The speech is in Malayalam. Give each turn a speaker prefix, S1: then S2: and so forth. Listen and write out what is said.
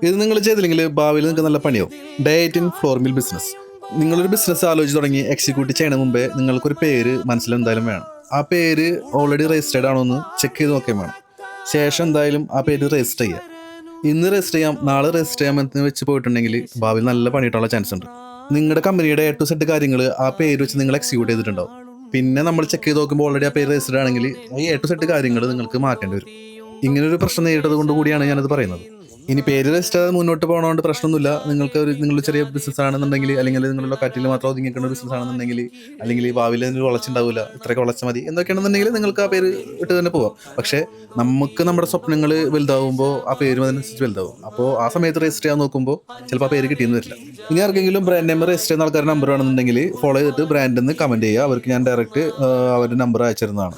S1: ഇത് നിങ്ങൾ ചെയ്തില്ലെങ്കിൽ ഭാവിയിൽ നിങ്ങൾക്ക് നല്ല പണിയാവും. Diet in flour mill business. നിങ്ങളൊരു ബിസിനസ് ആലോചിച്ച് തുടങ്ങി എക്സിക്യൂട്ട് ചെയ്യണ മുമ്പേ നിങ്ങൾക്കൊരു പേര് മനസ്സിൽ എന്തായാലും വേണം. ആ പേര് ഓൾറെഡി രജിസ്റ്റേർഡ് ആണോ എന്ന് ചെക്ക് ചെയ്ത് നോക്കുകയും വേണം. ശേഷം എന്തായാലും ആ പേര് രജിസ്റ്റർ ചെയ്യുക. ഇന്ന് രജിസ്റ്റർ ചെയ്യാം, നാളെ രജിസ്റ്റർ ചെയ്യാമെന്ന് വെച്ച് പോയിട്ടുണ്ടെങ്കിൽ ഭാവിയിൽ നല്ല പണിയിട്ടുള്ള ചാൻസ് ഉണ്ട്. നിങ്ങളുടെ കമ്പനിയുടെ A to Z കാര്യങ്ങൾ ആ പേര് വെച്ച് നിങ്ങൾ എക്സിക്യൂട്ട് ചെയ്തിട്ടുണ്ടാവും. പിന്നെ നമ്മൾ ചെക്ക് ചെയ്ത് നോക്കുമ്പോൾ ഓൾറെഡി ആ പേര് രജിസ്റ്റർ ആണെങ്കിൽ ഈ A to Z കാര്യങ്ങൾ നിങ്ങൾക്ക് മാറ്റേണ്ടി വരും. ഇങ്ങനൊരു പ്രശ്നം നേരിട്ടത് കൊണ്ട് കൂടിയാണ് ഞാനത് പറയുന്നത്. ഇനി പേര് രജിസ്റ്റർ മുന്നോട്ട് പോകണോണ്ട് പ്രശ്നമൊന്നുമില്ല. നിങ്ങൾക്ക് നിങ്ങളുടെ ചെറിയ ബിസിനസ് ആണെന്നുണ്ടെങ്കിൽ, അല്ലെങ്കിൽ നിങ്ങളുടെ ലൊക്കാലിറ്റിയിൽ മാത്രം ഒതുങ്ങിക്കുന്ന ബിസിനസ് ആണെന്നുണ്ടെങ്കിൽ, അല്ലെങ്കിൽ ഭാവിയിൽ അതിന് വളർച്ചയുണ്ടാവില്ല, ഇത്രയൊക്കെ വളർച്ച മതി എന്നൊക്കെയാണെന്നുണ്ടെങ്കിൽ നിങ്ങൾക്ക് ആ പേര് ഇട്ട് തന്നെ പോവാം. പക്ഷേ നമുക്ക് നമ്മുടെ സ്വപ്നങ്ങൾ വലുതാവുമ്പോൾ ആ പേരും അതിനനുസരിച്ച് വലുതാവും. അപ്പോൾ ആ സമയത്ത് രജിസ്റ്റർ ചെയ്യാൻ നോക്കുമ്പോൾ ചിലപ്പോൾ ആ പേര് കിട്ടിയെന്ന് വരില്ല. ഇനി ആർക്കെങ്കിലും ബ്രാൻഡ് നെയിം രജിസ്റ്റർ ചെയ്യുന്ന ആൾക്കാരുടെ നമ്പർ ആണെന്നുണ്ടെങ്കിൽ ഫോളോ ചെയ്തിട്ട് ബ്രാൻഡിൽ നിന്ന് കമൻറ്റ് ചെയ്യുക. അവർക്ക് ഞാൻ ഡയറക്റ്റ് അവരുടെ നമ്പർ അയച്ചിരുന്നതാണ്.